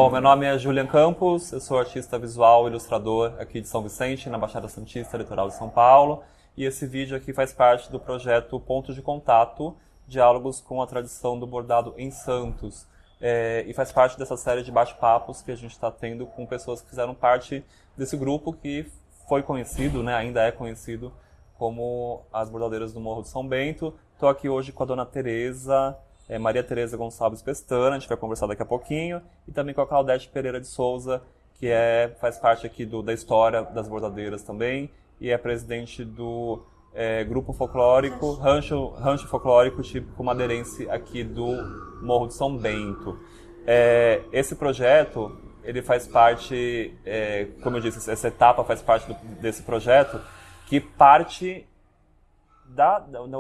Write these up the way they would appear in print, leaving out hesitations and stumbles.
Bom, meu nome é Julian Campos, eu sou artista visual e ilustrador aqui de São Vicente, na Baixada Santista, litoral de São Paulo. E esse vídeo aqui faz parte do projeto Ponto de Contato, Diálogos com a Tradição do Bordado em Santos. E faz parte dessa série de bate-papos que a gente está tendo com pessoas que fizeram parte desse grupo que foi conhecido, né, ainda é conhecido como as Bordadeiras do Morro de São Bento. Estou aqui hoje com a dona Tereza, Maria Tereza Gonçalves Pestana, a gente vai conversar daqui a pouquinho, e também com a Claudete Pereira de Souza, que faz parte aqui da história das bordadeiras também, e é presidente do grupo folclórico, rancho folclórico típico madeirense aqui do Morro de São Bento. Esse projeto, ele faz parte, como eu disse, essa etapa faz parte desse projeto, que parte...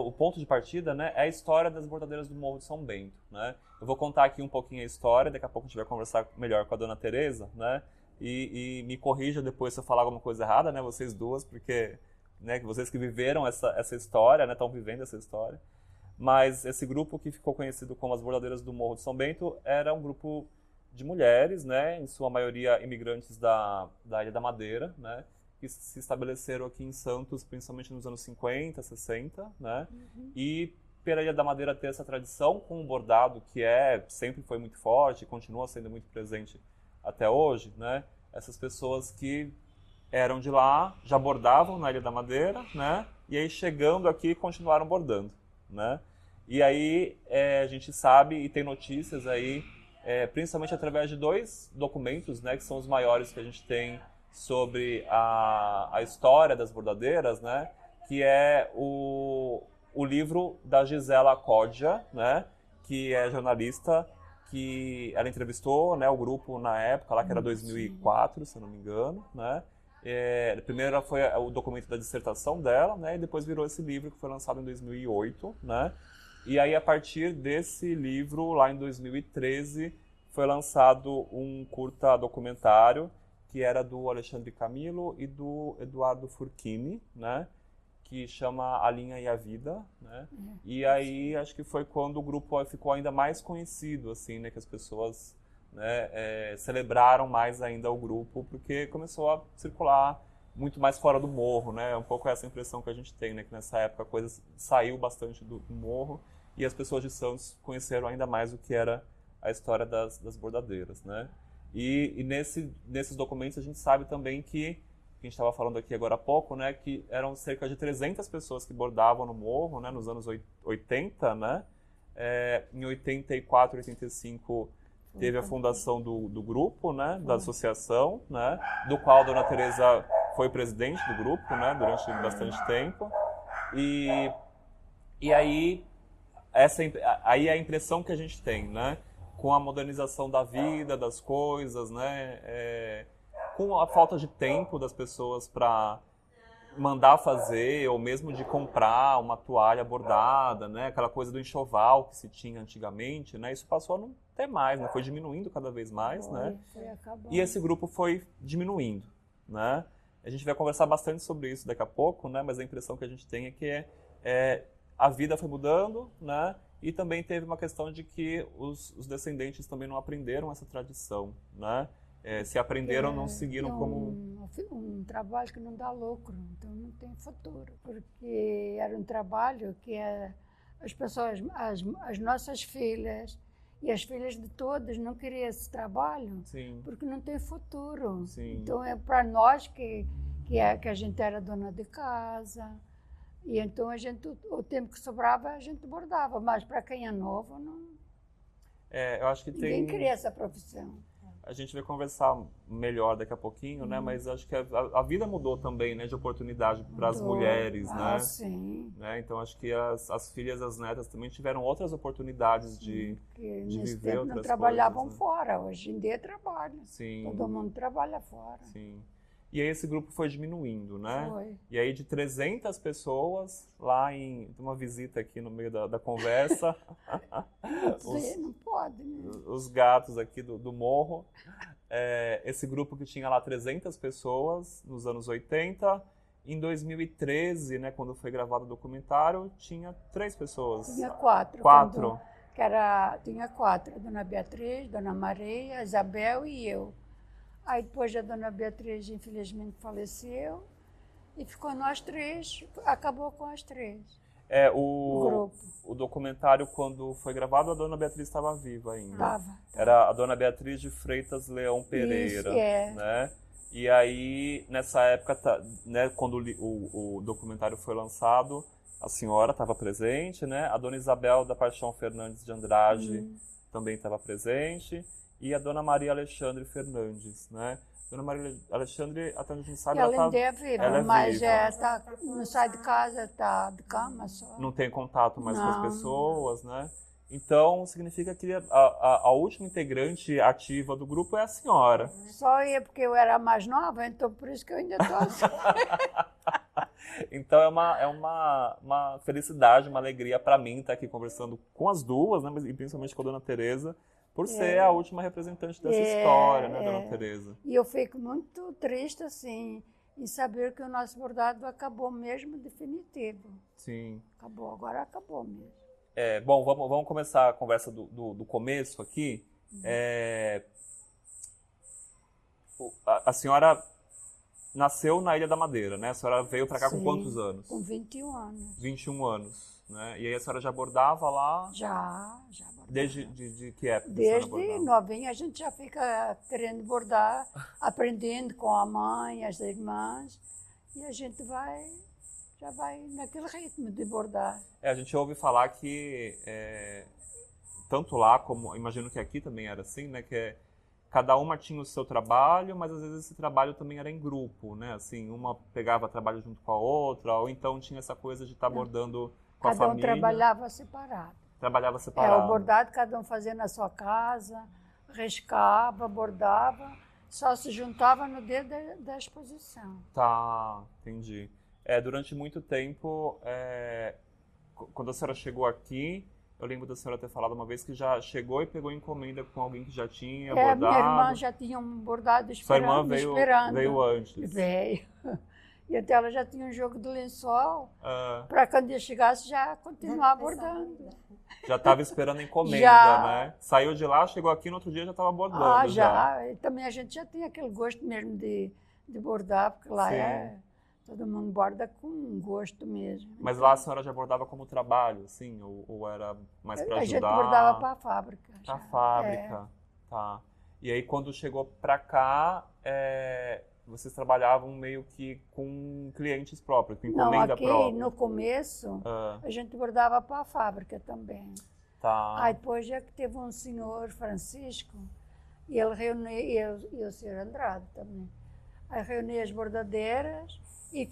o ponto de partida, né, é a história das bordadeiras do Morro de São Bento, né? Eu vou contar aqui um pouquinho a história, daqui a pouco a gente vai conversar melhor com a dona Tereza, né? E me corrija depois se eu falar alguma coisa errada, né, vocês duas, porque, né, vocês que viveram essa história, né, estão vivendo essa história. Mas esse grupo que ficou conhecido como as Bordadeiras do Morro de São Bento era um grupo de mulheres, né, em sua maioria imigrantes da Ilha da Madeira, né? Que se estabeleceram aqui em Santos, principalmente nos anos 50, 60, né? Uhum. E pela Ilha da Madeira ter essa tradição com o bordado, que sempre foi muito forte, e continua sendo muito presente até hoje, né? Essas pessoas que eram de lá, já bordavam na Ilha da Madeira, né? E aí chegando aqui, continuaram bordando, né? E aí a gente sabe e tem notícias aí, principalmente através de dois documentos, né? Que são os maiores que a gente tem sobre a história das bordadeiras, né, que é o livro da Gisela Codja, né, que é jornalista, que ela entrevistou, né, o grupo na época, lá que era 2004, se eu não me engano, né. Primeiro foi o documento da dissertação dela, né, e depois virou esse livro que foi lançado em 2008, né. E aí a partir desse livro, lá em 2013, foi lançado um curta documentário que era do Alexandre Camilo e do Eduardo Furchini, né, que chama A Linha e a Vida, né, e aí acho que foi quando o grupo ficou ainda mais conhecido, assim, né, que as pessoas, né, celebraram mais ainda o grupo, porque começou a circular muito mais fora do morro, né, um pouco essa impressão que a gente tem, né, que nessa época a coisa saiu bastante do morro e as pessoas de Santos conheceram ainda mais o que era a história das bordadeiras, né. E nesses documentos a gente sabe também que a gente estava falando aqui agora há pouco, né, que eram cerca de 300 pessoas que bordavam no morro, né, nos anos 80, né, em 84, 85 teve a fundação do grupo, né, da associação, né, do qual a dona Tereza foi presidente do grupo, né, durante bastante tempo, e aí aí é a impressão que a gente tem, né, com a modernização da vida, das coisas, né? Com a falta de tempo das pessoas para mandar fazer, ou mesmo de comprar uma toalha bordada, né? Aquela coisa do enxoval que se tinha antigamente, né? Isso passou a não ter mais, né? Foi diminuindo cada vez mais, né? E esse grupo foi diminuindo, né? A gente vai conversar bastante sobre isso daqui a pouco, né? Mas a impressão que a gente tem é que a vida foi mudando, né? E também teve uma questão de que os descendentes também não aprenderam essa tradição, né? Se aprenderam, não seguiram como... Um trabalho que não dá lucro, então não tem futuro. Porque era um trabalho que as pessoas, as nossas filhas e as filhas de todas não queriam esse trabalho. Sim. Porque não tem futuro. Sim. Então é para nós que a gente era dona de casa. E então o tempo que sobrava a gente bordava, mas para quem é novo, não. Eu acho que ninguém queria essa profissão. A gente vai conversar melhor daqui a pouquinho, né? Mas acho que a vida mudou também, né? De oportunidade para as mulheres, né? Sim. Né? Então acho que as filhas, as netas também tiveram outras oportunidades de viver outras coisas. Não trabalhavam, né? Fora, hoje em dia trabalham. Sim. Todo mundo trabalha fora. Sim. E aí esse grupo foi diminuindo, né? Foi. E aí de 300 pessoas, lá tem uma visita aqui no meio da conversa. Não pode, né? Os gatos aqui do morro. Esse grupo que tinha lá 300 pessoas nos anos 80. Em 2013, né, quando foi gravado o documentário, tinha 3 pessoas. Tinha 4. Quatro. que tinha 4, a Dona Beatriz, Dona Maria, a Isabel e eu. Aí depois a Dona Beatriz, infelizmente, faleceu e ficou nós 3, acabou com as 3. O grupo. O documentário, quando foi gravado, a Dona Beatriz estava viva ainda. Tava. Era a Dona Beatriz de Freitas Leão Pereira, Isso, né? E aí, nessa época, né, quando o documentário foi lançado, a senhora estava presente, né? A Dona Isabel da Paixão Fernandes de Andrade também estava presente, e a Dona Maria Alexandre Fernandes, né? Dona Maria Alexandre, até onde a gente sabe, ela ainda é viva, mas viva. não sai de casa, está de cama só. Não tem contato mais com as pessoas, né? Então, significa que a última integrante ativa do grupo é a senhora. Só eu, porque eu era mais nova, então por isso que eu ainda estou assim. Então, é uma felicidade, uma alegria para mim estar aqui conversando com as duas, né? E principalmente com a Dona Teresa, por ser a última representante dessa história, né, Dona Teresa? E eu fico muito triste, assim, em saber que o nosso bordado acabou mesmo definitivo. Sim. Acabou, agora acabou mesmo. Bom, vamos começar a conversa do começo aqui. A senhora nasceu na Ilha da Madeira, né? A senhora veio para cá com quantos anos? Com 21 anos. 21 anos, né? E aí a senhora já bordava lá? Já bordava. Desde de que época? Desde novinha a gente já fica querendo bordar, aprendendo com a mãe, as irmãs, e a gente já vai naquele ritmo de bordar. A gente ouve falar que, tanto lá como, imagino que aqui também era assim, né? Que cada uma tinha o seu trabalho, mas às vezes esse trabalho também era em grupo, né? Assim, uma pegava trabalho junto com a outra, ou então tinha essa coisa de estar bordando com a família. Cada um trabalhava separado. Trabalhava separado. O bordado cada um fazia na sua casa, riscava, bordava, só se juntava no dia da exposição. Tá, entendi. Durante muito tempo, quando a senhora chegou aqui, eu lembro da senhora ter falado uma vez que já chegou e pegou encomenda com alguém que já tinha bordado. Minha irmã já tinha um bordado esperando. Sua irmã veio antes. Veio. E até ela já tinha um jogo de lençol, para quando eu chegasse já continuar bordando. Já estava esperando encomenda, né? Saiu de lá, chegou aqui, no outro dia já estava bordando. Já. E também a gente já tem aquele gosto mesmo de bordar, porque lá todo mundo borda com gosto mesmo. Mas lá a senhora já bordava como trabalho, assim? Ou era mais para ajudar? A gente bordava para a fábrica. Para a fábrica, tá. E aí quando chegou para cá, vocês trabalhavam meio que com clientes próprios, com encomenda própria? Não, aqui no começo a gente bordava para a fábrica também. Tá. Aí depois já que teve um senhor, Francisco, e ele reunia, e o senhor Andrade também, aí reunia as bordadeiras e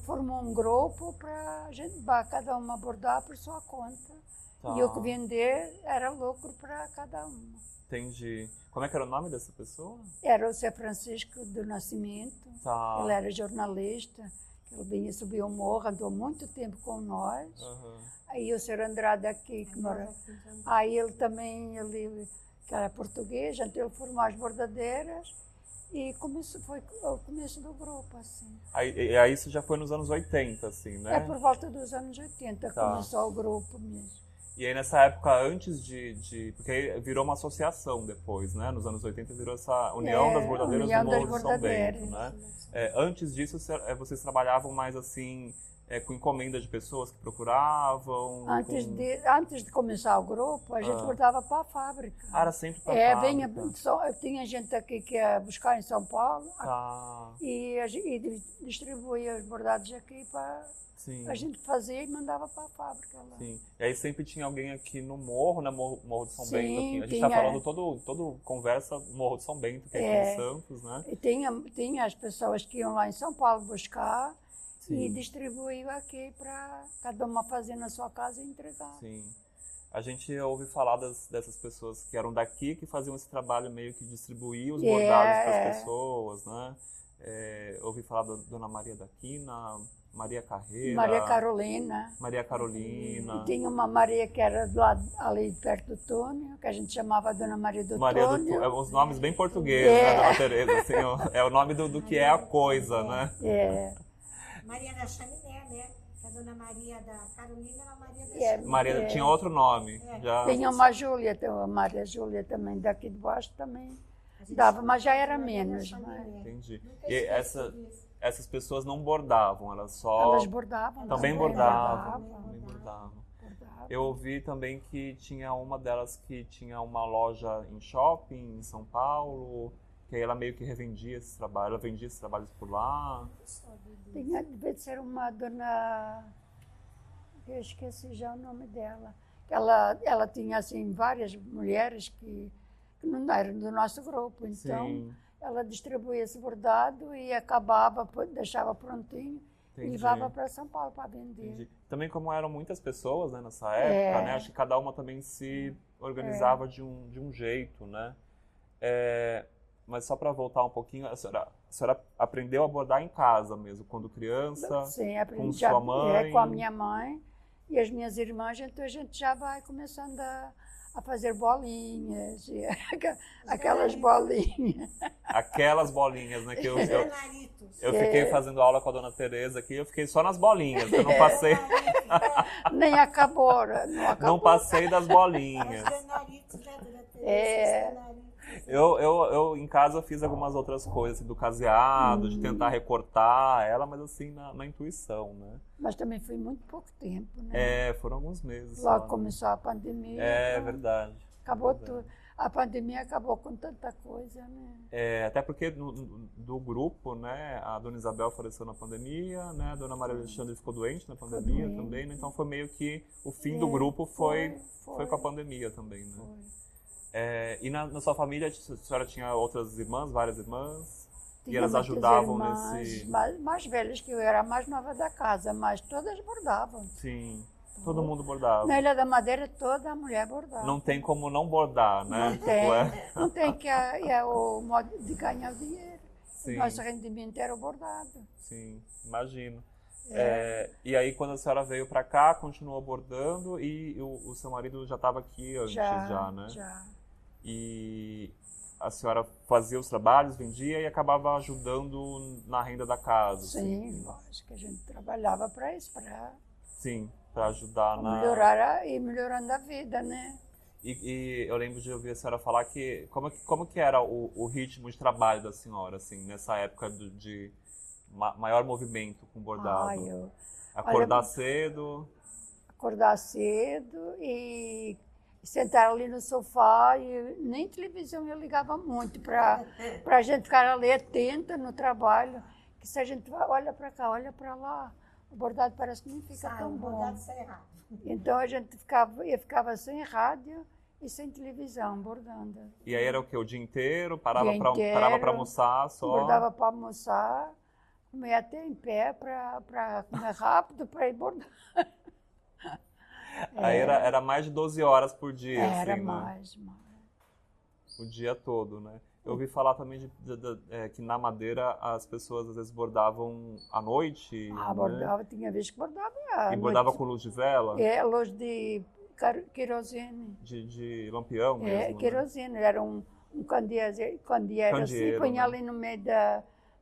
formou um grupo para cada uma bordar por sua conta. Tá. E o que vender era lucro para cada uma. Entendi. Como é que era o nome dessa pessoa? Era o Sr. Francisco do Nascimento. Tá. Ele era jornalista. Ele vinha subir o morro, andou muito tempo com nós. Aí o Sr. Andrade aqui, que mora. Aí ele também, que era português, então ele formou as bordadeiras. E foi o começo do grupo, assim. Aí isso já foi nos anos 80, assim, né? Por volta dos anos 80 começou o grupo mesmo. E aí nessa época, antes porque aí virou uma associação depois, né? Nos anos 80 virou essa União das Bordadeiras do Morro de São Bento, né? Antes disso, vocês trabalhavam mais assim, com encomenda de pessoas que procuravam? Antes de começar o grupo, a gente bordava para a fábrica. Era sempre para a fábrica? Tinha gente aqui que ia buscar em São Paulo e distribuía os bordados aqui para... Sim. A gente fazia e mandava para a fábrica lá. Sim. E aí sempre tinha alguém aqui no morro, né? Morro de São Bento. Aqui. A gente está falando todo conversa Morro de São Bento, que é aqui em Santos, né? E tinha as pessoas que iam lá em São Paulo buscar e distribuíam aqui para cada uma fazer na sua casa e entregar. Sim. A gente ouve falar dessas pessoas que eram daqui, que faziam esse trabalho meio que distribuir os bordados para as pessoas, né? Ouvi falar da Dona Maria da Quina, Maria Carreira. Maria Carolina. E tinha uma Maria que era ali perto do túnel, que a gente chamava Dona Maria do Túnel. Os nomes bem portugueses, né, Dona Teresa? Assim, é o nome do que é a coisa, né? Maria da Chaminé, né? Dona Maria da Carolina era a Maria da É, Silva. Maria tinha outro nome. É. Já... Tinha uma Júlia, a Maria Júlia também, daqui de baixo também A gente dava, chamava mas já de era Maria da menos. Chaminé. Entendi. Nunca E esqueço disso. essas pessoas não bordavam, elas só... Elas bordavam. Também bordavam. Também bordavam. bordavam. Eu ouvi também que tinha uma delas que tinha uma loja em shopping em São Paulo, que aí ela meio que revendia esses trabalhos, ela vendia esses trabalhos por lá. Devia ser uma dona, eu esqueci já o nome dela. Ela tinha assim várias mulheres que não eram do nosso grupo, então Sim, ela distribuía esse bordado e acabava, deixava prontinho e entendi. levava para São Paulo para vender. Entendi. Também como eram muitas pessoas, né, nessa época, né, acho que cada uma também se organizava de um jeito, né? Mas só para voltar um pouquinho, a senhora aprendeu a bordar em casa mesmo, quando criança, Sim, com aprendi sua mãe? com a minha mãe e as minhas irmãs, então a gente já vai começando a fazer bolinhas, e aquelas bolinhas. Aquelas bolinhas, né, que Os granaritos. eu fiquei fazendo aula com a dona Tereza aqui, eu fiquei só nas bolinhas, eu não passei, Nem acabou, não acabou. não passei das Os bolinhas. granaritos, né, Dona Teresa? É. Os granaritos. Eu em casa fiz algumas outras coisas, assim, do caseado, de tentar recortar ela, mas assim, na intuição, né? Mas também foi muito pouco tempo, né? Foram alguns meses Logo só, né? começou a pandemia. É pronto, verdade. Acabou verdade. tudo. A pandemia acabou com tanta coisa, né? Até porque do grupo, né, a dona Isabel faleceu na pandemia, né, a dona Maria Alexandre ficou doente na pandemia doente. também, né? Então foi meio que o fim do grupo foi com a pandemia também, né? Foi. E na sua família, a senhora tinha outras irmãs, várias irmãs? E Tinha elas muitas ajudavam irmãs nesse... mais velhas que eu, era a mais nova da casa, mas todas bordavam. Sim, todo mundo bordava. Na Ilha da Madeira, toda a mulher bordava. Não tem como não bordar, né? Não tem. Ué? Não tem, que é o modo de ganhar dinheiro. Sim. O nosso rendimento era o bordado. Sim, imagino. E aí, quando a senhora veio para cá, continuou bordando e o seu marido já estava aqui antes, já, né? Já. E a senhora fazia os trabalhos, vendia e acabava ajudando na renda da casa. Sim, assim. lógico, a gente trabalhava para isso, para Sim, para ajudar na... melhorar e melhorando a vida, né? E eu lembro de ouvir a senhora falar que... Como que era o ritmo de trabalho da senhora, assim, nessa época de maior movimento com bordado? Acordar cedo... Acordar cedo e sentar ali no sofá e nem televisão eu ligava muito para a gente ficar ali atenta no trabalho, que se a gente olha para cá, olha para lá, o bordado parece que não fica tão bom. Bordado sem rádio. Então a gente ficava sem rádio e sem televisão, bordando. E aí era o quê? O dia inteiro? Parava Dia para inteiro, almoçar só? Bordava para almoçar, comia até em pé para comer rápido, para ir bordar. Aí era mais de 12 horas por dia, Era assim, né? mais. O dia todo, né? Eu ouvi falar também que na Madeira as pessoas às vezes bordavam à noite, né? Bordava, tinha vez que bordava. E bordava com luz de vela? Luz de querosene. De lampião mesmo, né? Querosene. Era um candeeiro assim, punha né? ali no meio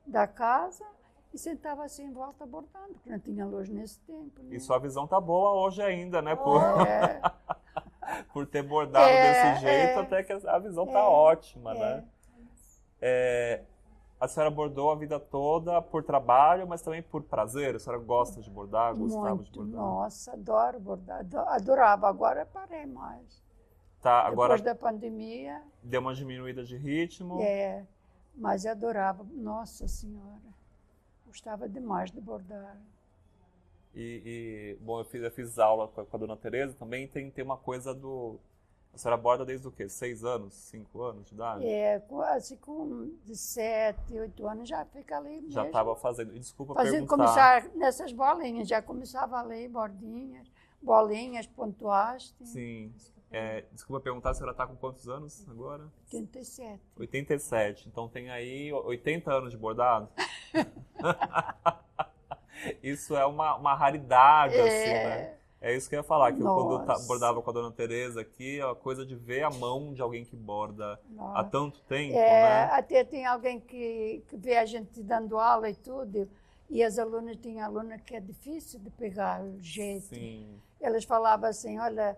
da casa e sentava assim em volta bordando, porque não tinha luz nesse tempo. Né? E sua visão tá boa hoje ainda, né? Por ter bordado desse jeito, até que a visão tá ótima, né? A senhora bordou a vida toda por trabalho, mas também por prazer? A senhora gosta de bordar, gostava de bordar? Nossa, adoro bordar, adorava. Agora parei mais. Tá, agora Depois da pandemia. deu uma diminuída de ritmo. Mas eu adorava. Nossa Senhora, gostava demais de bordar. Bom, eu fiz aula com a dona Tereza também, tem uma coisa do... A senhora borda desde o quê? 6 anos, 5 anos de idade? Assim com de 7, 8 anos já fica ali mesmo. Já estava fazendo. E desculpa Fazendo, perguntar. começar nessas bolinhas, já começava a ler bolinhas, pontuaste. Sim. Desculpa perguntar, a senhora está com quantos anos agora? 87. 87. Então tem aí 80 anos de bordado? Isso é uma raridade, assim, né? É isso que eu ia falar, que eu, quando eu bordava com a dona Tereza aqui, a coisa de ver a mão de alguém que borda há tanto tempo, né? Até tem alguém que vê a gente dando aula e tudo, E as alunas, tinha aluna que é difícil de pegar o jeito. Sim. Elas falavam assim, olha,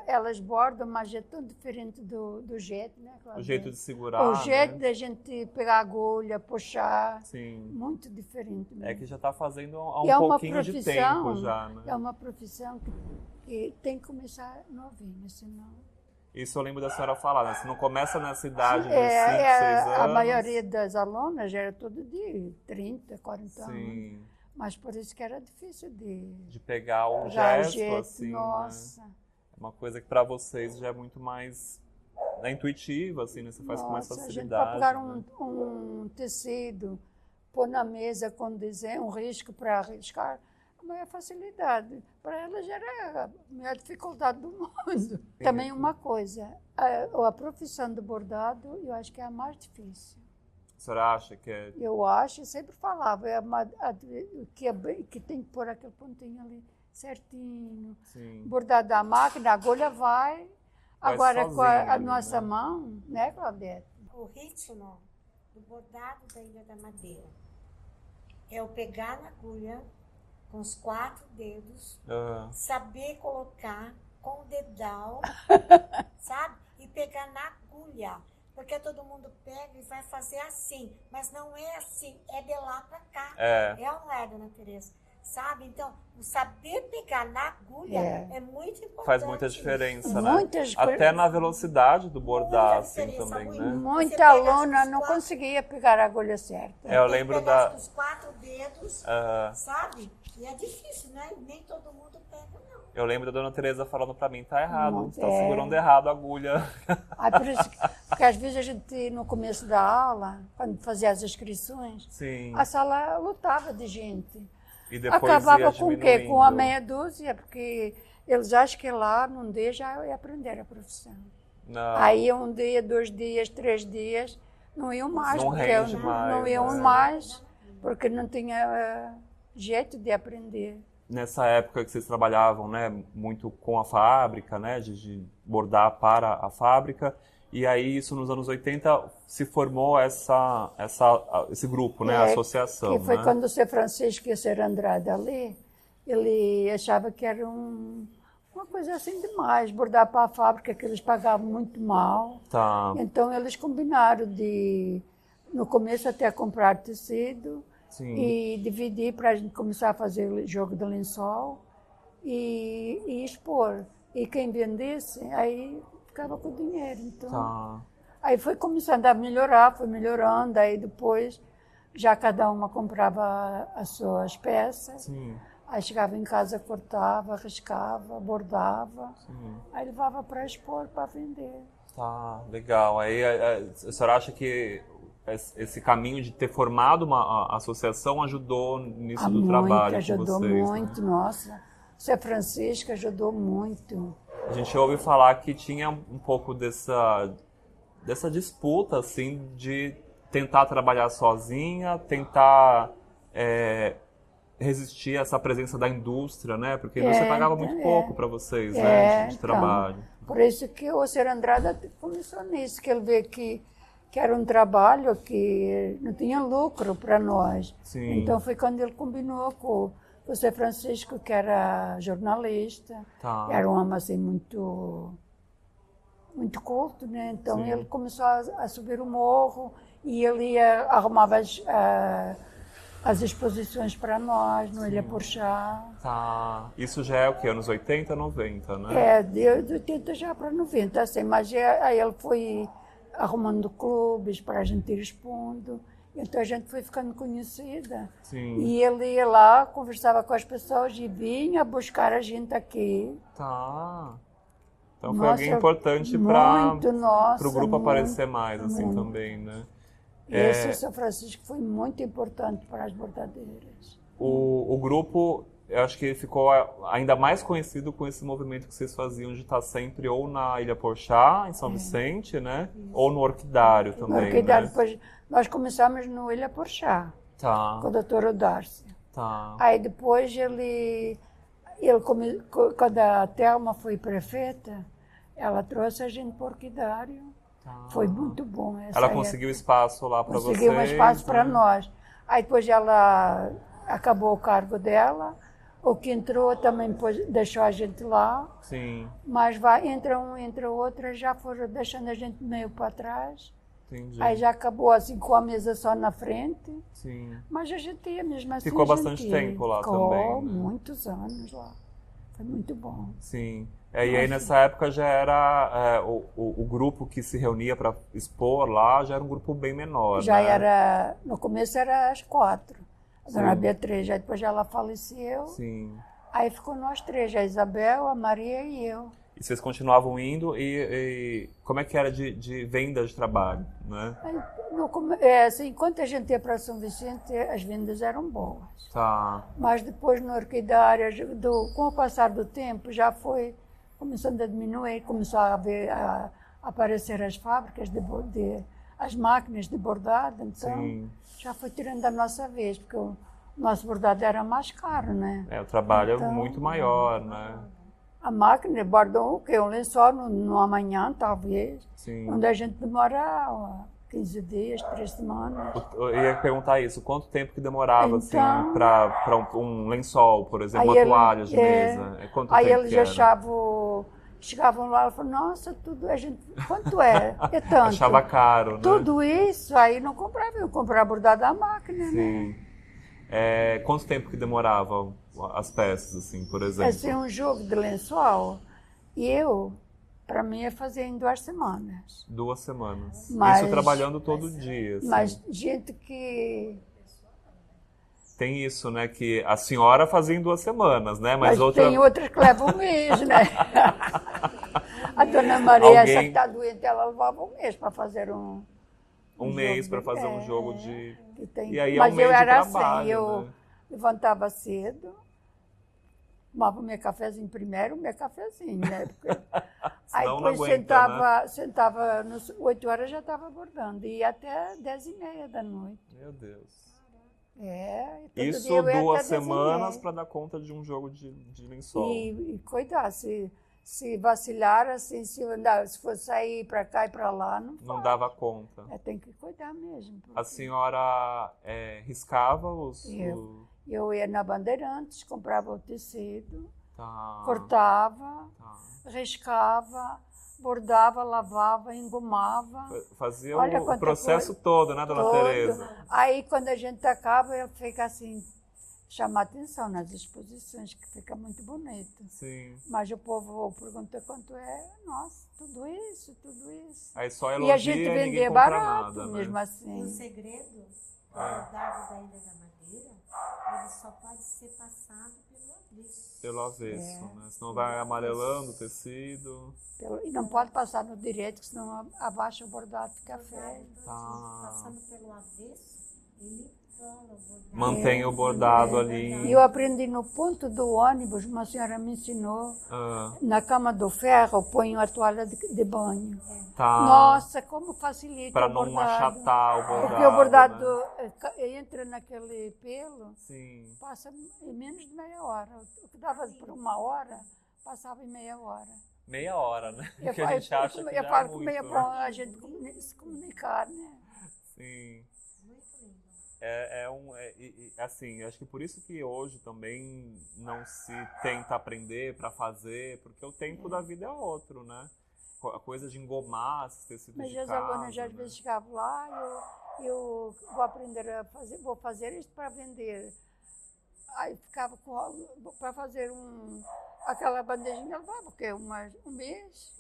elas bordam, mas é tão diferente do jeito, né, Claudete? O jeito de segurar, O jeito né? da gente pegar a agulha, puxar, Sim. muito diferente mesmo. É que já está fazendo há E é um uma pouquinho de profissão, tempo já, né? é uma profissão que tem que começar novinha, senão... Isso eu lembro da senhora falar, né? Se não começa nessa idade de 5, 6 A anos... maioria das alunas já era tudo de 30, 40 anos. Sim, Mas por isso que era difícil de pegar o pegar o gesto, jeito, assim, nossa. né? É uma coisa que para vocês já é muito mais intuitiva, assim, né? Você faz com mais Nossa, a gente facilidade. para pegar né? um tecido, pôr na mesa com desenho, um risco para riscar, a maior facilidade. Para ela já era a maior dificuldade do mundo. Também uma coisa, a profissão do bordado, eu acho que é a mais difícil. A senhora acha que é... Eu acho, eu sempre falava, que tem que pôr aquele pontinho ali certinho. Sim. Bordado da máquina, a agulha vai. Agora com a sozinha ali, nossa né? mão, né, Claudete? O ritmo do bordado da Ilha da Madeira é eu pegar na agulha com os 4 dedos, Ah, saber colocar com o dedal, sabe? E pegar na agulha. Porque todo mundo pega e vai fazer assim. Mas não é assim, é de lá pra cá. é. É ou não é, dona Tereza? Sabe? Então, o saber pegar na agulha é muito importante. Faz muita diferença, né? Muitas Até coisas. na velocidade do bordar, Muita assim, diferença, também, muito. né? Você Muita pega aluna os não 4 conseguia pegar a agulha certa. É, eu Tem que lembro pegar da... os 4 dedos, ah, sabe? E é difícil, né? Nem todo mundo pega, não. eu lembro da dona Tereza falando pra mim, tá errado, Não, você tá segurando errado a agulha. Aí por isso porque às vezes a gente, no começo da aula, quando fazia as inscrições, Sim. a sala lotava de gente. E depois Acabava ia com o quê? Com a diminuindo. meia dúzia, porque eles acham que lá num dia já ia aprender a profissão. Não. Aí 1 dia, 2 dias, 3 dias, não iam mais. Não porque rende não mais, iam né? mais, porque não tinha jeito de aprender. Nessa época que vocês trabalhavam, né, muito com a fábrica, né, de bordar para a fábrica, e aí isso nos anos 80 se formou esse grupo, né, a associação, Que foi né? quando o Sr. Francisco e o Sr. Andrade ali, ele achava que era uma coisa assim demais, bordar para a fábrica, que eles pagavam muito mal. Tá, Então eles combinaram de, no começo até comprar tecido, sim, e dividir para a gente começar a fazer jogo de lençol e expor. E quem vendesse, aí ficava com o dinheiro. Então, tá, aí foi começando a melhorar, foi melhorando, aí depois já cada uma comprava as suas peças, sim, aí chegava em casa, cortava, riscava, bordava, sim, aí levava para expor, para vender. tá, legal. Aí a senhora acha que esse caminho de ter formado uma associação ajudou nisso do trabalho com ajudou vocês, muito, né? nossa. O Sr. Francisco ajudou muito. A gente ouve falar que tinha um pouco dessa disputa, assim, de tentar trabalhar sozinha, tentar resistir a essa presença da indústria, né? Porque a indústria pagava muito pouco para vocês, né? De trabalho. Então, por isso que o Sr. Andrade começou nisso, que ele vê que era um trabalho que não tinha lucro para nós. Sim. Então foi quando ele combinou com o Sr. Francisco, que era jornalista, Tá. era um homem assim muito culto, né? Então Sim. ele começou a subir o morro e ele arrumava as exposições para nós, no Ilha Porchá. Tá. Isso já é o quê? Anos 80, 90, né? De 80 já para 90, assim, mas aí ele foi arrumando clubes para a gente ir expondo. Então a gente foi ficando conhecida. Sim. E ele ia lá, conversava com as pessoas e vinha buscar a gente aqui. Tá. Então foi Nossa, alguém importante muito, nossa, para o grupo muito, aparecer mais, assim, muito. também, né? Esse São Francisco foi muito importante para as bordadeiras. O grupo, eu acho que ficou ainda mais conhecido com esse movimento que vocês faziam de estar sempre ou na Ilha Porchá, em São Vicente, né? Ou no Orquidário também, né? Depois, nós começamos no Ilha Porchá, Tá, com a doutora Darcy. tá. Aí depois quando a Thelma foi prefeita, ela trouxe a gente para o Orquidário. Tá. Foi muito bom. Ela conseguiu espaço lá para vocês. Conseguiu um espaço para né? nós. Aí depois ela acabou o cargo dela, o que entrou também deixou a gente lá, Sim, mas entra um, entra outro, já foram deixando a gente meio para trás. entendi. Aí já acabou assim com a mesa só na frente, Sim. mas a gente ia mesmo assim. Ficou a gente bastante ia. tempo lá Ficou também, né? muitos anos lá. Foi muito bom. Sim. E aí nessa época já era o grupo que se reunia para expor lá, já era um grupo bem menor, Já né? era, no começo era às 4, a dona Sim. Beatriz, aí depois ela faleceu, Sim. aí ficou nós três, a Isabel, a Maria e eu. E vocês continuavam indo e como é que era de venda de trabalho, né? Aí, assim, enquanto a gente ia para São Vicente, as vendas eram boas. Tá. Mas depois no orquidária, com o passar do tempo, já foi começando a diminuir, começou a aparecer as fábricas, as máquinas de bordado, então Sim. já foi tirando a nossa vez, porque o nosso bordado era mais caro, né? O trabalho Então, é muito maior, né? A máquina bordou o quê? Um lençol no amanhã, talvez, Sim. onde a gente demora 15 dias, 3 semanas. Eu ia perguntar isso, quanto tempo que demorava assim Então- para um lençol, por exemplo, uma toalha de mesa? Quanto aí tempo eles que era? chegavam lá e falavam, nossa, tudo, quanto é? É tanto. Achava caro, né? Tudo isso, aí não comprava, eu comprava bordado da máquina, né? Sim. Quanto tempo que demorava as peças, assim, por exemplo? Assim, um jogo de lençol, para mim, ia fazer em 2 semanas. 2 semanas. Mas- Isso trabalhando todo dia, assim. Mas gente que... Tem isso, né? Que a senhora fazia em 2 semanas, né? Mas outra... tem outras que levam um mês, né? A dona Maria, essa que Alguém- está doente, ela levava um mês para fazer um mês jogo para fazer um de- jogo de... que tem. E aí é Mas um meio eu de era trabalho, assim, eu né? levantava cedo, tomava o meu cafezinho primeiro, o meu cafezinho, né? Aí Senão não depois aguenta, né? sentava 8 horas já estava bordando, e ia até 10h30 da noite. Meu Deus. E todo Isso dia eu ia 2 até 10h30. semanas para dar conta de um jogo de lençol. E cuidar, se vacilar, assim, se for sair para cá e para lá, Não dava conta. tem que cuidar mesmo. A porque senhora riscava eu ia na Bandeirantes, comprava o tecido, Tá, cortava, tá. riscava, bordava, lavava, engomava. Fazia Olha o quanta processo coisa. todo, né, dona todo. Tereza? Aí, quando a gente acaba, ele fica assim, chama atenção nas exposições, que fica muito bonito. Sim. Mas o povo pergunta quanto é, nossa, tudo isso, tudo isso. Aí só E elogia a gente ninguém vender compra barato, nada, mesmo né? E o assim. segredo do bordado da Ilha da Madeira, ele só pode ser passado pelo avesso. Pelo avesso, né? Senão vai amarelando o tecido. E não pode passar no direito, senão abaixa o bordado, fica feio. Passando pelo avesso, ele cola o bordado. Mantém o bordado ali. E eu aprendi no ponto do ônibus, uma senhora me ensinou, Ah, na cama do ferro, põe a toalha de banho. tá. Nossa, como facilita Para o não bordado. achatar o bordado. Porque o bordado né? entra naquele pelo, Sim. passa em menos de meia hora. O que dava por 1 hora, passava em meia hora. Meia hora, né? Eu Que a gente acha que eu já falo é que muito, meia né? bom a gente se comunicar, né? Sim. Muito lindo. Assim, acho que por isso que hoje também não se tenta aprender para fazer, porque o tempo da vida é outro, né? A coisa de engomar esses tecidos Mas de as casa, alunas já às né? vezes chegavam lá, eu vou aprender a fazer, vou fazer isto para vender. Aí ficava para fazer aquela bandejinha, levava o quê? Um mês?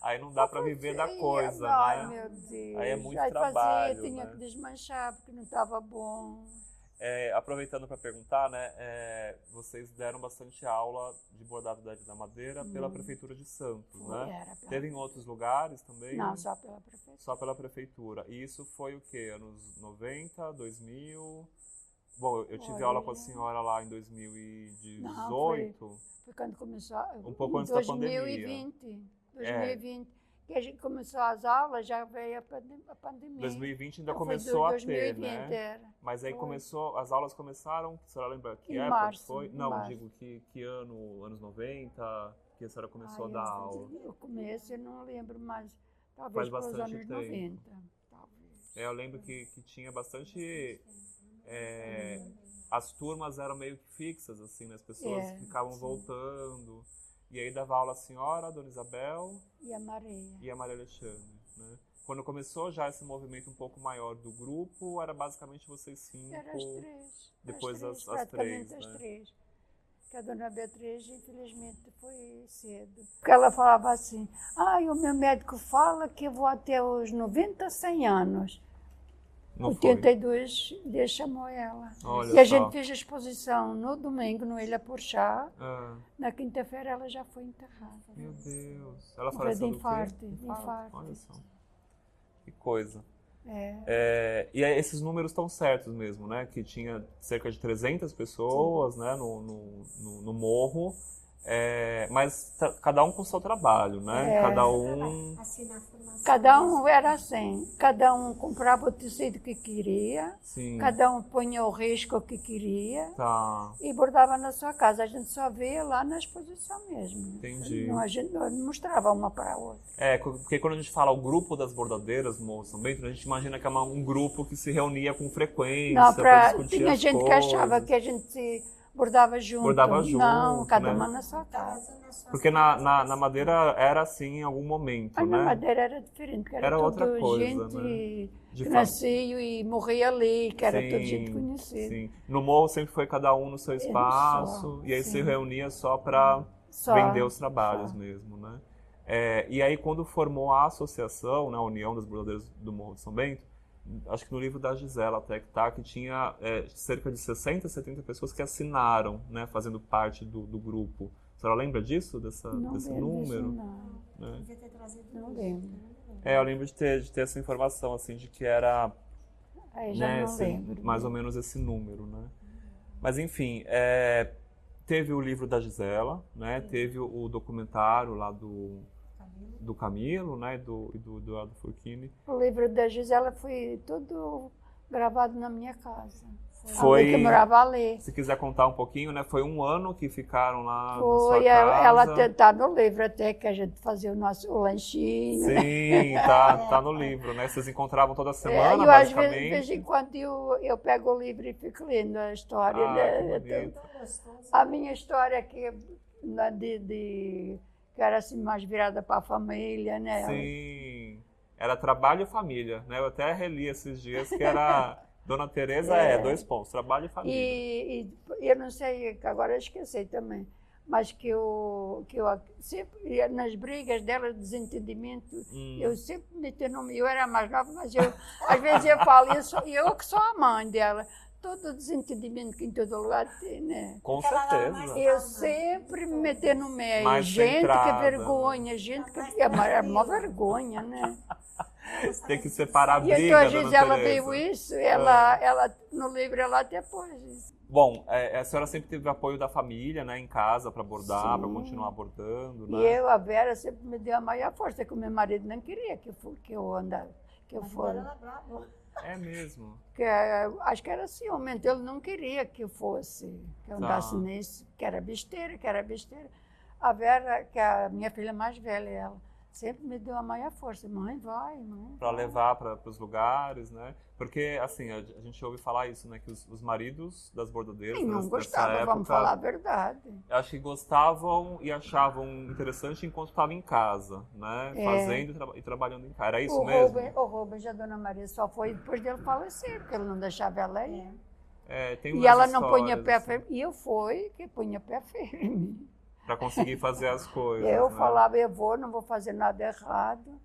Aí não dá para viver da coisa, Ai, né? meu Deus. Aí é muito Aí trabalho, fazia, tinha né? que desmanchar porque não estava bom. Aproveitando para perguntar, né? Vocês deram bastante aula de bordado da Ilha da Madeira pela Prefeitura de Santos, né? Teve em outros lugares também? Não, só pela prefeitura. Só pela Prefeitura. E isso foi o quê? Anos 90, 2000? Bom, eu tive aula com a senhora lá em 2018. Foi quando começou. Um pouco antes da pandemia. 2020. Que a gente começou as aulas, já veio a pandemia. 2020 ainda Então, começou a 2020, ter, né? era. Mas aí Foi. começou, as aulas começaram, a senhora lembra que Em época março, foi? em Não, março. digo que ano, anos 90, que a senhora começou a dar aula. O começo eu não lembro, mas Faz talvez para os bastante anos tempo. 90. Talvez. Eu lembro que tinha bastante... as turmas eram meio que fixas, assim, né? As pessoas ficavam voltando. E aí dava aula a senhora, a Dona Isabel E a Maria Alexandre, né? Quando começou já esse movimento um pouco maior do grupo, era basicamente vocês 5. Era as 3. Depois as praticamente 3, as né? 3. Que a Dona Beatriz, infelizmente, foi cedo. Porque ela falava assim, o meu médico fala que eu vou até os 90, 100 anos. Não foi. 82, Deus chamou ela. Olha E a só. gente fez a exposição no domingo, no Ilha Porchá. Na quinta-feira ela já foi enterrada. Meu Deus. Ela Foi faleceu de do quê? infarto. Olha só. Que coisa. E aí, esses números estão certos mesmo, né? Que tinha cerca de 300 pessoas, né, no morro. Mas cada um com o seu trabalho, né? Cada um era assim. Cada um comprava o tecido que queria. Sim. Cada um punha o risco que queria. Tá. E bordava na sua casa. A gente só via lá na exposição mesmo. Entendi. A gente não mostrava uma para a outra. Porque quando a gente fala o grupo das bordadeiras no Morro São Bento, a gente imagina que é um grupo que se reunia com frequência para discutir tinha as gente coisas. que achava que a gente bordava junto. Não, cada uma na sua casa. Porque na Madeira era assim em algum momento, Mas né? na Madeira era diferente, porque era outra coisa, gente né? que nascia e morria ali, que era toda gente conhecida. Sim. No morro sempre foi cada um no seu espaço, e aí se reunia só para vender os trabalhos mesmo, né? E aí quando formou a associação, né, a União das Bordadeiras do Morro de São Bento, acho que no livro da Gisela até que tinha cerca de 60, 70 pessoas que assinaram, né, fazendo parte do grupo. A senhora lembra disso, desse número? Não. Né? Não lembro. Eu lembro de ter essa informação, assim, de que era não lembro. mais ou menos esse número, né? Mas enfim, teve o livro da Gisela, né? Teve o documentário lá do Camilo, né? E do Eduardo Furquini. O livro da Gisela foi tudo gravado na minha casa. Foi que eu morava ali. Se quiser contar um pouquinho, né? Foi um ano que ficaram lá na sua Foi, casa. ela tá no livro até que a gente fazia o lanchinho. Sim, tá no livro, né? Vocês encontravam toda semana, eu, basicamente. Às vezes, de vez em quando, eu pego o livro e fico lendo a história. A minha história que era assim mais virada para a família, né? Sim, era trabalho e família, né? Eu até reli esses dias que era... Dona Teresa 2 pontos, trabalho e família. E eu não sei, que agora eu esqueci também, mas que eu sempre, nas brigas dela, desentendimento, eu sempre meti no meio. Eu era mais nova, mas às vezes eu falo, eu que sou a mãe dela. Todo desentendimento que em todo lugar tem, né? Com certeza. Eu sempre me meter no meio. Mais gente centrada, que vergonha, gente que... É uma vergonha, né? Tem que separar a briga, e então, às vezes, Dona ela Teresa. veio isso, ela no livro ela até pôs isso. Bom, a senhora sempre teve apoio da família, né, em casa, para bordar, para continuar bordando, né? E a Vera sempre me deu a maior força, que o meu marido não queria que eu andasse, que eu fosse. É mesmo? Acho que era ciumento, ele não queria que eu fosse, que eu andasse nisso, que era besteira. A Vera, que é a minha filha mais velha, ela sempre me deu a maior força. Mãe, vai. Para levar para os lugares, né? Porque, assim, a gente ouve falar isso, né? Que os maridos das bordadeiras... não gostavam, vamos falar a verdade. Acho que gostavam e achavam interessante enquanto estavam em casa, né? Fazendo e trabalhando em casa. Era isso mesmo? O Rubens e a Dona Maria só foi depois dele falecer, porque ele não deixava ela ir. Tem e ela não punha pé assim. firme. E eu fui que punha pé firme. Para conseguir fazer as coisas. Eu né? falava, não vou fazer nada errado.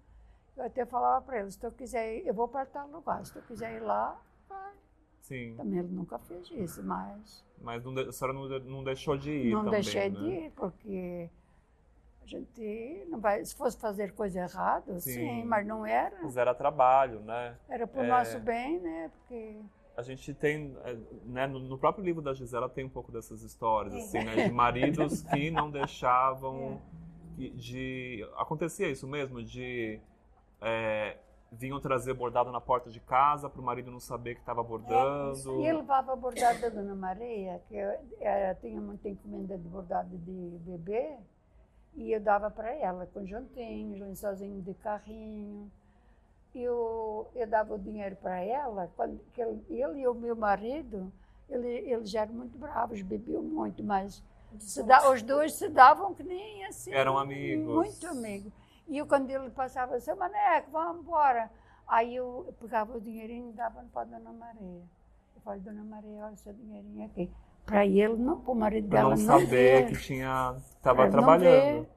Eu até falava para ele, se tu quiser ir, eu vou para tal lugar. Se tu quiser ir lá, vai. Sim. Também ele nunca fez isso, mas... Mas a senhora não deixou de ir Não também, deixei né? de ir, porque a gente não vai... Se fosse fazer coisa errada, sim, mas não era. Mas era trabalho, né? Era para o nosso bem, né? Porque... A gente tem, né, no próprio livro da Gisela tem um pouco dessas histórias, assim, né, de maridos que não deixavam, acontecia isso mesmo, vinham trazer bordado na porta de casa para o marido não saber que estava bordando. E eu levava bordado da Dona Maria, que tinha muita encomenda de bordado de bebê, e eu dava para ela, conjuntinhos, lençolzinho de carrinho. eu dava o dinheiro para ela, quando que ele e o meu marido, eles eram muito bravos, bebiam muito, mas os dois se davam que nem assim. Eram amigos. Muito amigos. E eu, quando ele passava, seu Maneco, vamos embora. Aí eu pegava o dinheirinho e dava para a Dona Maria. Eu falei, Dona Maria, olha o seu dinheirinho aqui. Para ele, não, para o marido Para dela não não saber ver. que estava Não trabalhando. ver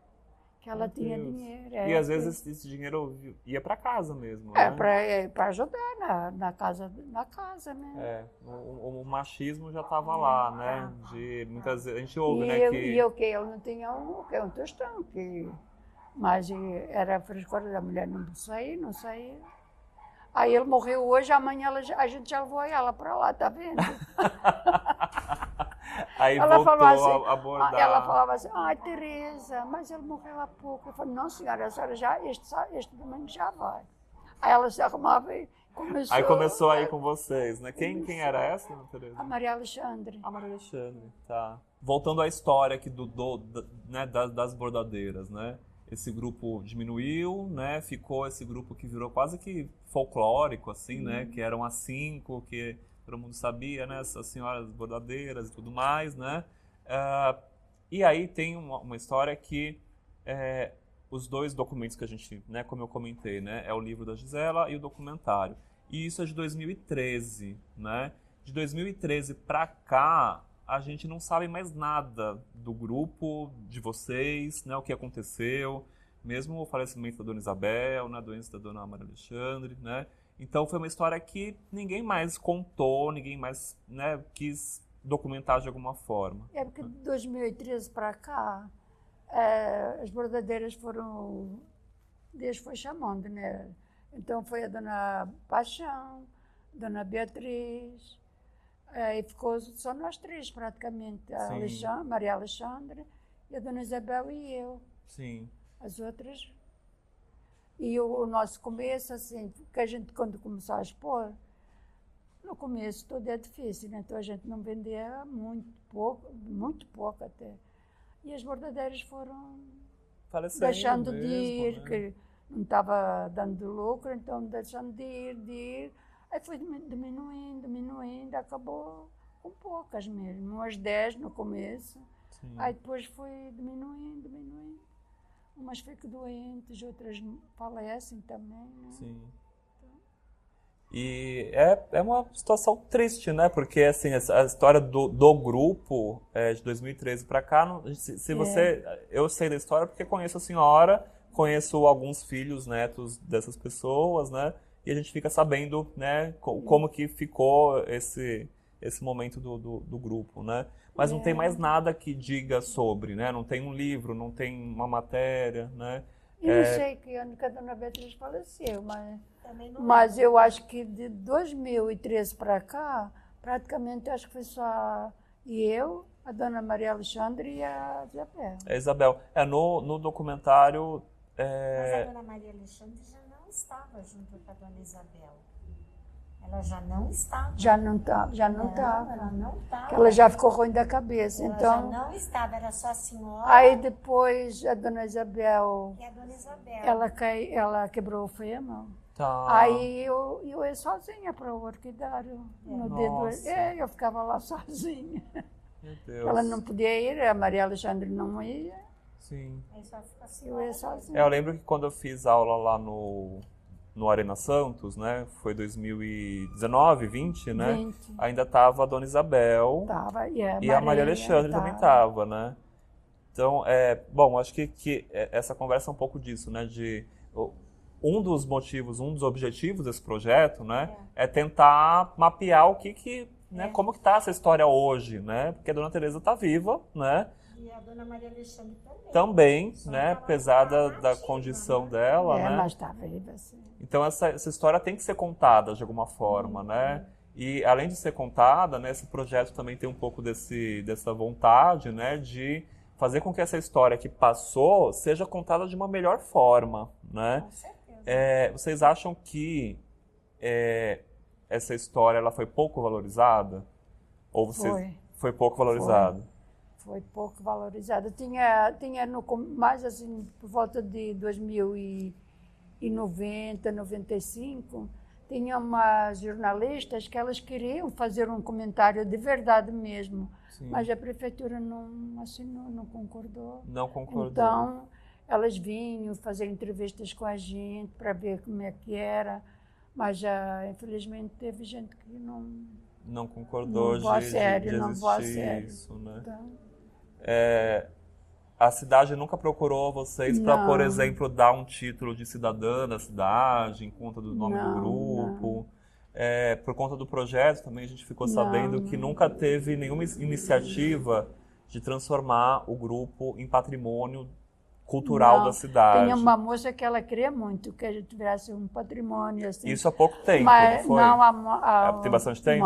que ela tinha dinheiro. E às vezes esse dinheiro ia para casa mesmo, É, né? para ajudar na casa, né? É, o machismo já estava lá, né? Muitas vezes a gente ouve, né, E o que? Ele não tinha um tostão, mas era a frescura da mulher, não saía. Aí ele morreu hoje, amanhã a gente já levou ela para lá, tá vendo? Aí Ela voltou falou assim, a abordar. ela falava assim, ai Tereza, mas ele morreu há pouco. Eu falei, não senhora, a senhora já, este domingo já vai. Aí ela se arrumava e começou. Aí começou a ir com vocês, né? Quem era essa, Tereza? A Maria Alexandre. A Maria Alexandre, tá. Voltando à história aqui né, das bordadeiras, né? Esse grupo diminuiu, né? Ficou esse grupo que virou quase que folclórico, assim, né? Que eram as 5, que todo mundo sabia, né? Essas senhoras bordadeiras e tudo mais, né? E aí tem uma história que os 2 documentos que a gente, né? Como eu comentei, né? É o livro da Gisela e o documentário. E isso é de 2013, né? De 2013 para cá, a gente não sabe mais nada do grupo, de vocês, né, o que aconteceu, mesmo o falecimento da Dona Isabel, né, a doença da Dona Maria Alexandre, né? Então foi uma história que ninguém mais contou, ninguém mais, né, quis documentar de alguma forma. É porque de 2013 para cá, as bordadeiras foram, Deus foi chamando, né? Então foi a Dona Paixão, Dona Beatriz, e ficou só nós 3 praticamente, a Maria Alexandre, e a Dona Isabel e eu. Sim. As outras. E o nosso começo, assim, que a gente quando começou a expor, no começo tudo é difícil, né? Então a gente não vendia muito pouco até. E as bordadeiras foram Falecendo deixando mesmo, de ir, né? que não estava dando lucro, então deixando de ir. Aí foi diminuindo, acabou com poucas mesmo, umas 10 no começo. Sim. Aí depois foi diminuindo. Umas ficam doentes, outras falecem também, né? Sim. E é uma situação triste, né? Porque assim, a história do grupo de 2013 para cá, eu sei da história porque conheço a senhora, conheço alguns filhos, netos dessas pessoas, né? E a gente fica sabendo, né, como que ficou esse momento do grupo, né? Mas não tem mais nada que diga sobre, né? Não tem um livro, não tem uma matéria, né? Eu não sei que ano que a Dona Beatriz faleceu, Mas eu acho que de 2013 para cá, praticamente acho que foi só eu, a Dona Maria Alexandre e a Isabel. É Isabel. No documentário... Mas a Dona Maria Alexandre já não estava junto com a Dona Isabel. Ela já não estava. Já não estava. Ela não estava. Ela já ficou ruim da cabeça. Ela então, já não estava, era só a senhora. Aí depois a Dona Isabel, E a Dona Isabel. ela quebrou o fêmur. Tá. Aí eu ia sozinha para o orquidário. No Nossa. dedo, eu ficava lá sozinha. Meu Deus. Ela não podia ir, a Maria Alexandre não ia. Sim. Aí só ficou assim. Eu ia sozinha. Eu lembro que quando eu fiz aula lá no Arena Santos, né? Foi 2019, 20, né? 20. Ainda tava a Dona Isabel Tava, e a Maria Alexandre também tava, né? Então, bom, acho que essa conversa é um pouco disso, né? Um dos motivos, um dos objetivos desse projeto, né? É tentar mapear né? Como que tá essa história hoje, né? Porque a Dona Teresa tá viva, né? E a Dona Maria Alexandre também. Também, Só né? que ela Apesar tava da ativa, condição né? dela, né? Mas tá viva, assim. Então essa história tem que ser contada de alguma forma, né? E além de ser contada, né, esse projeto também tem um pouco dessa vontade, né, de fazer com que essa história que passou seja contada de uma melhor forma, né? Com certeza. Vocês acham que essa história ela foi pouco valorizada? Ou foi pouco valorizada? Foi pouco valorizada. Tinha mais assim, por volta de 2013, em 90, 95, tinha umas jornalistas que elas queriam fazer um comentário de verdade mesmo, Sim. mas a prefeitura não assinou, não concordou. Não concordou. Então, elas vinham fazer entrevistas com a gente para ver como é que era, mas já, infelizmente, teve gente que não concordou não vou a sério, de não vou a existir sério. isso, né? Então, A cidade nunca procurou vocês para, Não. por exemplo, dar um título de cidadã da cidade, em conta do nome do Não, grupo. Por conta do projeto também a gente ficou Não, sabendo que não. nunca teve nenhuma iniciativa de transformar o grupo em patrimônio cultural não. da cidade. Tinha uma moça que ela queria muito que a gente tivesse um patrimônio assim. Isso há pouco tempo, Mas, não foi? não, Tem bastante tempo?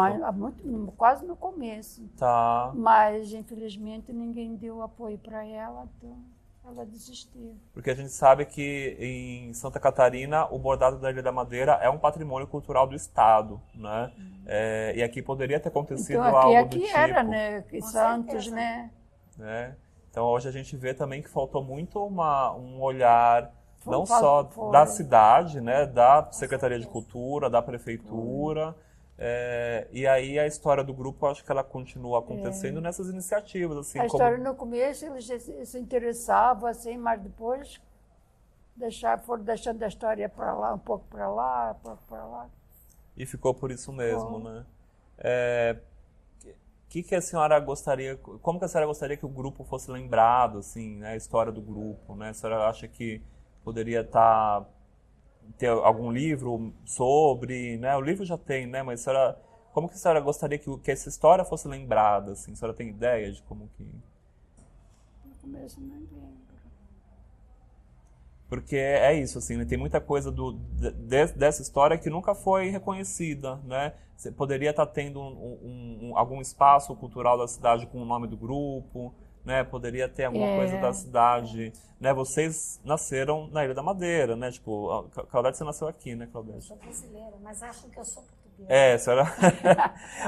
Quase no começo. Tá. Mas, infelizmente, ninguém deu apoio para ela, então ela desistiu. Porque a gente sabe que em Santa Catarina o bordado da Ilha da Madeira é um patrimônio cultural do Estado, né? E aqui poderia ter acontecido Então, algo do aqui tipo. era, né? Que Com Santos, certeza. né? Então hoje a gente vê também que faltou muito um olhar não Foi. só da cidade, né? Da Secretaria de Cultura, da Prefeitura. E aí a história do grupo, eu acho que ela continua acontecendo nessas iniciativas, assim, A como história no começo eles se interessavam assim, mas depois foram deixando a história para lá, um pouco para lá, um pouco para lá. e ficou por isso mesmo, Bom. né? Que a senhora gostaria, como que a senhora gostaria que o grupo fosse lembrado, assim, né? A história do grupo, né? A senhora acha que poderia ter algum livro sobre, né? O livro já tem, né? Mas a senhora, como que a senhora gostaria que essa história fosse lembrada, assim? A senhora tem ideia de como que... No começo não lembro. Porque é isso, assim, né? Tem muita coisa dessa história que nunca foi reconhecida, né? Você poderia estar tendo algum espaço cultural da cidade com o nome do grupo, né? Poderia ter alguma coisa da cidade, né? Vocês nasceram na Ilha da Madeira, né? Tipo, a Claudete, você nasceu aqui, né, Eu Claudete? sou brasileira, mas acham que eu sou portuguesa. A senhora...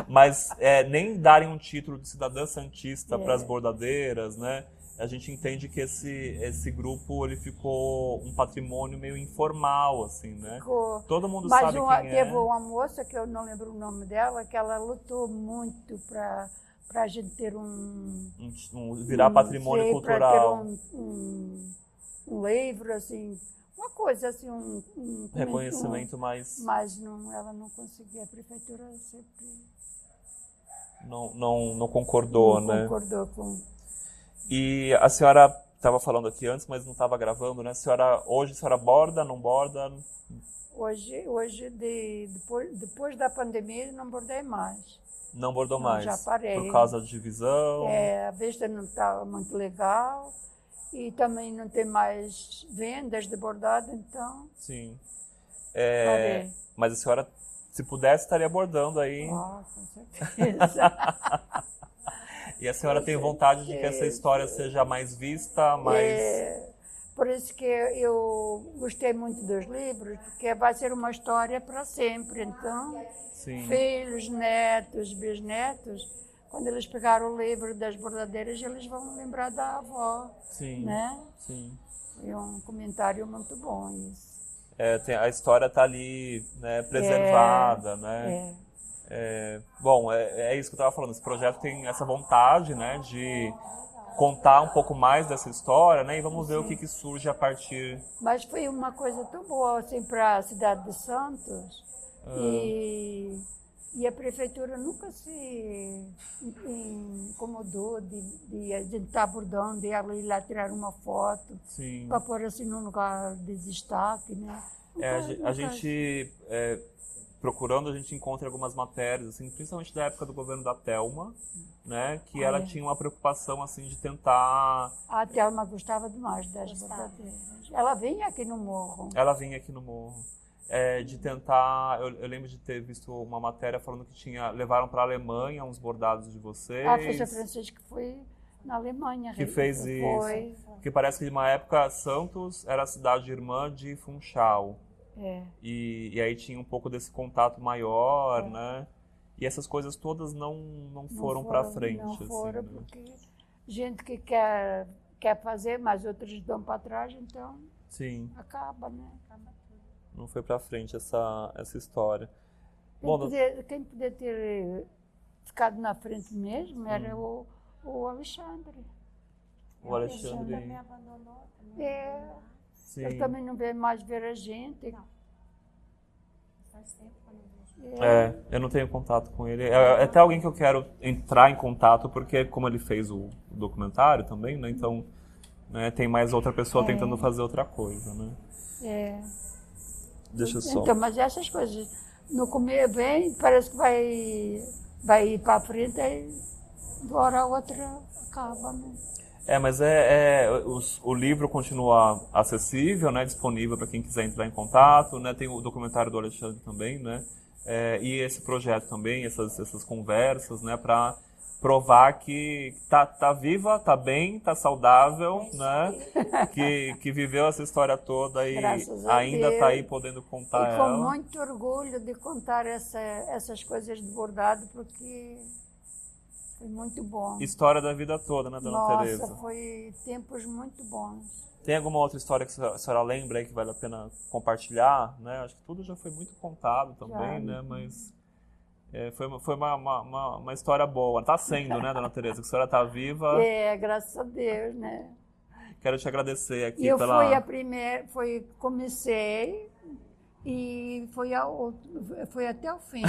Mas nem darem um título de cidadã santista para as bordadeiras, né? A gente entende que esse grupo ele ficou um patrimônio meio informal, assim, né? Ficou. Todo mundo Mas sabe quem teve é. uma moça, que eu não lembro o nome dela, que ela lutou muito para a gente ter Virar patrimônio para cultural. ter um livro, assim, uma coisa assim, Reconhecimento mais... Mas ela não conseguia, a prefeitura sempre Não concordou, não né? concordou com... E a senhora estava falando aqui antes, mas não estava gravando, né? Hoje a senhora borda, não borda? Hoje depois da pandemia, não bordei mais. Não bordou Não, mais? já parei. Por causa da divisão? A vista não está muito legal e também não tem mais vendas de bordado, então Sim. parei. Mas a senhora, se pudesse, estaria bordando aí. Ah, com certeza. E a senhora tem vontade de que essa história seja mais vista, mais... Por isso que eu gostei muito dos livros, porque vai ser uma história para sempre. Então, Sim. filhos, netos, bisnetos, quando eles pegarem o livro das bordadeiras, eles vão lembrar da avó, Sim. né? Sim. É um comentário muito bom isso. A história está ali, né, preservada, né? Bom, é isso que eu estava falando. Esse projeto tem essa vontade, né, de contar um pouco mais dessa história, né? E vamos ver o que surge a partir... Mas foi uma coisa tão boa assim para a cidade de Santos e a prefeitura nunca se incomodou de a gente estar bordando e ela ir lá tirar uma foto para pôr assim num lugar de destaque, né? A gente... procurando, a gente encontra algumas matérias, assim, principalmente da época do governo da Thelma, né, que ela tinha uma preocupação assim de tentar... A Thelma gostava demais das bordadeiras. Ela vinha aqui no Morro. Ela vinha aqui no Morro. De tentar... Eu lembro de ter visto uma matéria falando que levaram para a Alemanha uns bordados de vocês. A Força Francisca foi na Alemanha. Que fez isso. Foi. Porque parece que, de uma época, Santos era a cidade irmã de Funchal. E aí tinha um pouco desse contato maior, né? E essas coisas todas não foram para frente. Não foram, assim, né? porque gente que quer fazer, mas outros dão para trás, então Sim. acaba, né? não foi para frente essa história. Bom, Quem podia ter ficado na frente mesmo era o Alexandre. o Alexandre. me abandonou também. Sim. Ele também não veio mais ver a gente. Não. Faz tempo que eu não vejo. Eu não tenho contato com ele. É até alguém que eu quero entrar em contato, porque como ele fez o documentário também, né? Então, né, tem mais outra pessoa tentando fazer outra coisa, né? Deixa eu só... Então, mas essas coisas, no começo vem, parece que vai ir para a frente, aí de hora a outra acaba, né? Mas o livro continua acessível, né, disponível para quem quiser entrar em contato, né, tem o documentário do Alexandre também, né, e esse projeto também, essas conversas, né, para provar que tá viva, tá bem, tá saudável, né, que viveu essa história toda e ainda tá aí podendo contar ela. E com ela. muito orgulho de contar essas coisas de bordado, porque... foi muito bom. História da vida toda, né, Dona Tereza? Nossa, foi tempos muito bons. Tem alguma outra história que a senhora lembra aí que vale a pena compartilhar? Né? Acho que tudo já foi muito contado também, né? Mas foi uma história boa. Está sendo, né, Dona Tereza? Que a senhora está viva. Graças a Deus, né? Quero te agradecer aqui eu pela... fui a primeira, comecei e foi até o fim.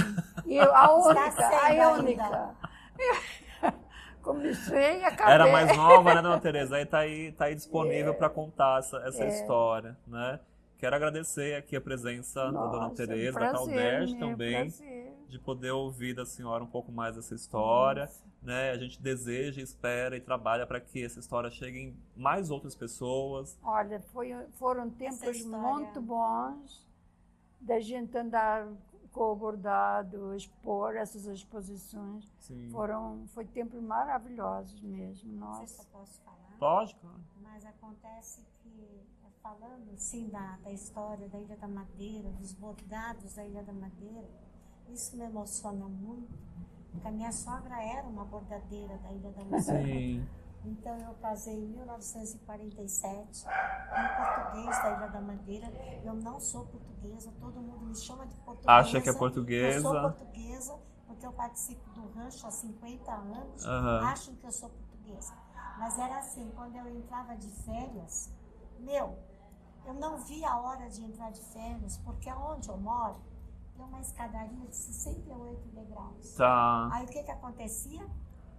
E a única. Comecei e acabei. Era mais nova, né, Dona Tereza? Aí tá aí disponível para contar essa história, né? Quero agradecer aqui a presença da Dona Tereza, da Claudete também, de poder ouvir da senhora um pouco mais dessa história, né? A gente deseja, espera e trabalha para que essa história chegue em mais outras pessoas. Foram tempos muito bons da gente andar com o bordado, expor essas exposições. Sim. Foi tempos maravilhosos mesmo. Nossa. Não sei se eu posso falar. Pode, claro. Mas acontece que, falando sim da história da Ilha da Madeira, dos bordados da Ilha da Madeira, isso me emociona muito, porque a minha sogra era uma bordadeira da Ilha da Madeira. Sim. Então eu casei em 1947, um português da Ilha da Madeira. Eu não sou portuguesa, todo mundo me chama de portuguesa. Acha que é portuguesa? Eu sou portuguesa, porque eu participo do rancho há 50 anos, acham que eu sou portuguesa. Mas era assim, quando eu entrava de férias, eu não via a hora de entrar de férias, porque onde eu moro tem uma escadaria de 68 degraus. Tá. Aí o que acontecia?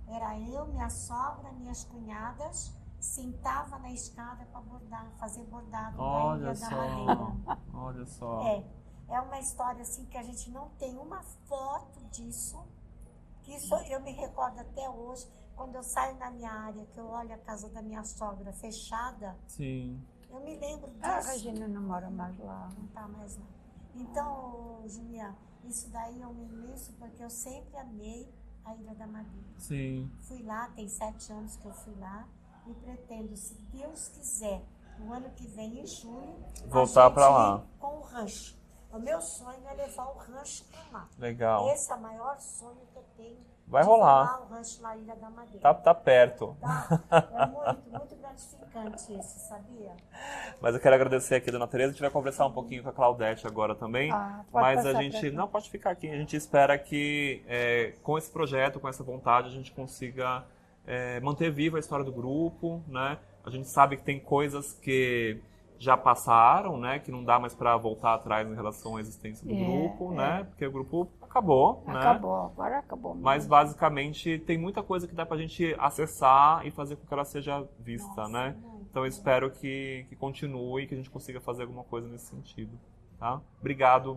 Era eu, minha sogra, minhas cunhadas, sentava na escada para bordar, fazer bordado na Ilha da Madeira. Olha só. É uma história assim que a gente não tem uma foto disso. Que isso eu me recordo até hoje, quando eu saio na minha área, que eu olho a casa da minha sogra fechada. Sim. Eu me lembro disso. A Regina não mora mais lá. Não está mais lá. Então, Juliana, isso daí é um imenso, porque eu sempre amei a Ilha da Madeira. Sim. Fui lá, tem 7 anos que eu fui lá e pretendo, se Deus quiser, no ano que vem, em julho, voltar para lá com o rancho. O meu sonho é levar o rancho para lá. Legal. Esse é o maior sonho que eu tenho. Vai rolar. Levar o rancho lá, Ilha da Madeira. Tá perto. Tá? É muito gratificante isso, sabia? Mas eu quero agradecer aqui a Dona Tereza. A gente vai conversar um pouquinho com a Claudete agora também. Mas a gente não pode ficar aqui. A gente espera que com esse projeto, com essa vontade, a gente consiga manter viva a história do grupo, né? A gente sabe que tem coisas que já passaram, né? Que não dá mais para voltar atrás em relação à existência do grupo, né? Porque o grupo acabou, né? Agora acabou mesmo. Mas basicamente tem muita coisa que dá pra gente acessar e fazer com que ela seja vista, né? Então eu espero que continue e que a gente consiga fazer alguma coisa nesse sentido, tá? Obrigado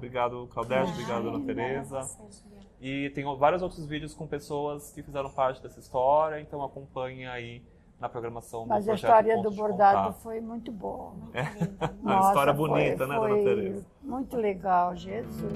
Claudete, obrigado Dona Tereza. E tem vários outros vídeos com pessoas que fizeram parte dessa história, então acompanhe aí na programação do projeto. Mas a história do Pontos de bordado Contato. foi muito boa. Uma história bonita, né, Dona Tereza? Muito legal, Jesus.